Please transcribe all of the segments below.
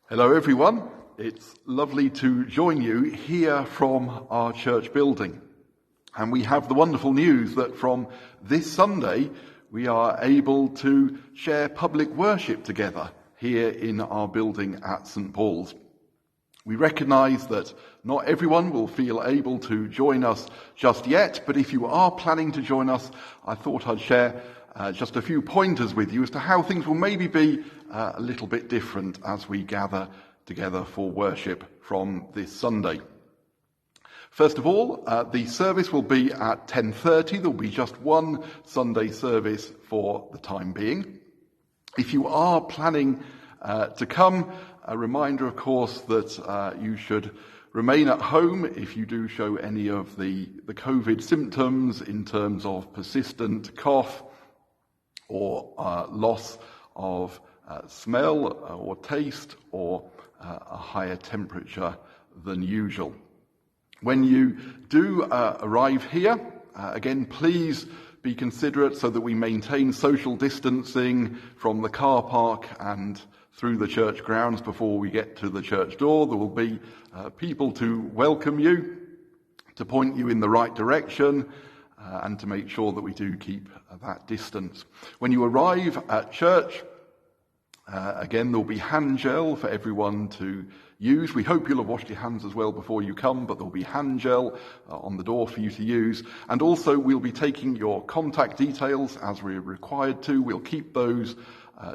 Hello everyone, it's lovely to join you here from our church building. And we have the wonderful news that from this Sunday we are able to share public worship together here in our building at St. Paul's. We recognise that not everyone will feel able to join us just yet, but if you are planning to join us, I thought I'd share just a few pointers with you as to how things will maybe be a little bit different as we gather together for worship from this Sunday. First of all, the service will be at 10:30. There will be just one Sunday service for the time being. If you are planning to come, a reminder, of course, that you should remain at home if you do show any of the COVID symptoms in terms of persistent cough or loss of smell or taste or a higher temperature than usual. When you do arrive here, again, please be considerate so that we maintain social distancing from the car park and through the church grounds before we get to the church door. There will be people to welcome you, to point you in the right direction, and to make sure that we do keep that distance. When you arrive at church, again, there will be hand gel for everyone to use. We hope you'll have washed your hands as well before you come, but there will be hand gel on the door for you to use. And also, we'll be taking your contact details as we're required to. We'll keep those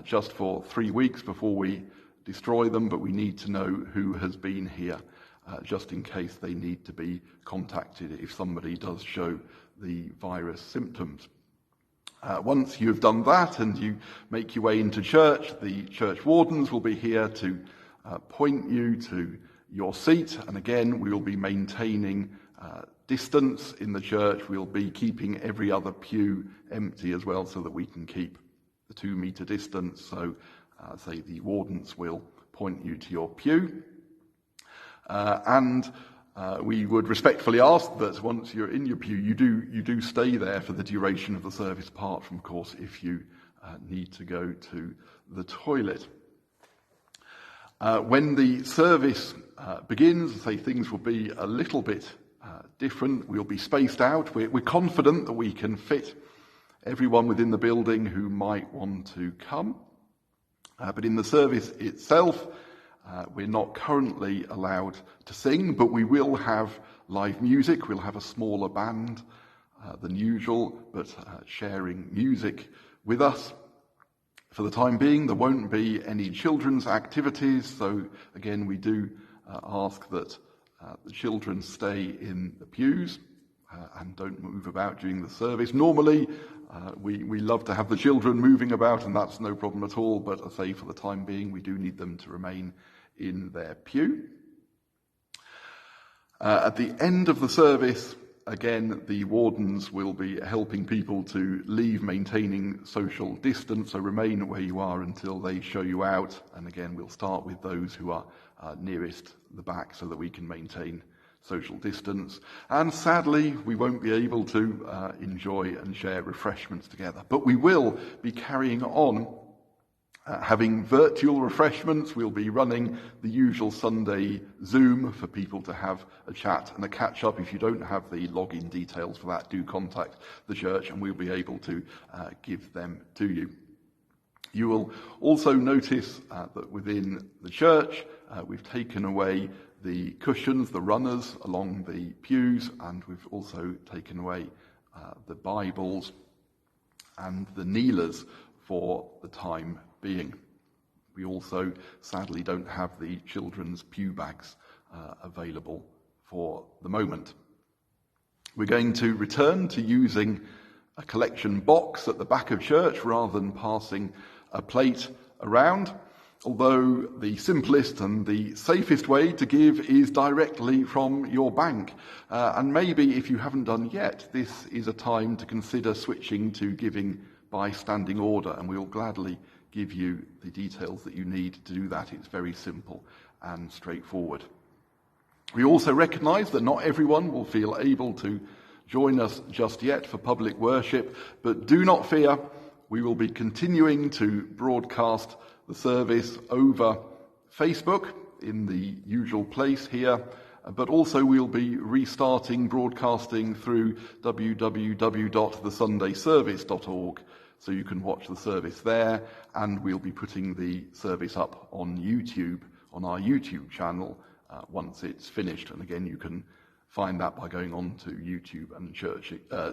just for 3 weeks before we destroy them, but we need to know who has been here, just in case they need to be contacted if somebody does show the virus symptoms. Once you've done that and you make your way into church, the church wardens will be here to point you to your seat. And again, we will be maintaining distance in the church. We'll be keeping every other pew empty as well so that we can keep the 2 metre distance. So, say the wardens will point you to your pew. We would respectfully ask that once you're in your pew, you do stay there for the duration of the service, apart from, of course, if you need to go to the toilet. When the service begins, say things will be a little bit different. We'll be spaced out. We're confident that we can fit everyone within the building who might want to come. But in the service itself, we're not currently allowed to sing, but we will have live music. We'll have a smaller band than usual, but sharing music with us. For the time being, there won't be any children's activities, so again, we do ask that the children stay in the pews and don't move about during the service. Normally, we love to have the children moving about, and that's no problem at all, but I say for the time being, we do need them to remain in their pew. At the end of the service, again, the wardens will be helping people to leave, maintaining social distance, so remain where you are until they show you out. And again, we'll start with those who are nearest the back so that we can maintain social distance. And sadly, we won't be able to enjoy and share refreshments together. But we will be carrying on having virtual refreshments. We'll be running the usual Sunday Zoom for people to have a chat and a catch-up. If you don't have the login details for that, do contact the church and we'll be able to give them to you. You will also notice that within the church, we've taken away the cushions, the runners along the pews, and we've also taken away the Bibles and the kneelers for the time being. We also sadly don't have the children's pew bags available for the moment. We're going to return to using a collection box at the back of church rather than passing a plate around, although the simplest and the safest way to give is directly from your bank. And maybe if you haven't done yet, this is a time to consider switching to giving by standing order, and we'll gladly give you the details that you need to do that. It's very simple and straightforward. We also recognise that not everyone will feel able to join us just yet for public worship, but do not fear, we will be continuing to broadcast the service over Facebook in the usual place here, but also we'll be restarting broadcasting through www.thesundayservice.org, so you can watch the service there, and we'll be putting the service up on YouTube, on our YouTube channel, once it's finished. And again, you can find that by going on to YouTube and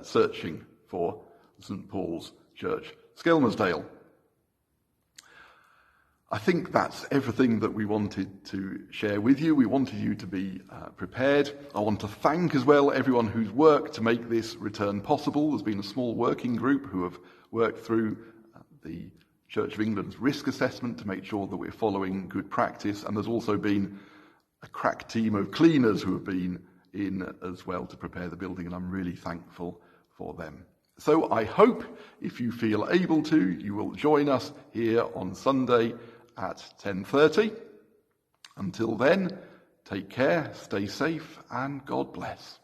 searching for St Paul's Church, Skelmersdale. I think that's everything that we wanted to share with you. We wanted you to be prepared. I want to thank as well everyone who's worked to make this return possible. There's been a small working group who have worked through the Church of England's risk assessment to make sure that we're following good practice. And there's also been a crack team of cleaners who have been in as well to prepare the building, and I'm really thankful for them. So I hope, if you feel able to, you will join us here on Sunday at 10:30. Until then, take care, stay safe, and God bless.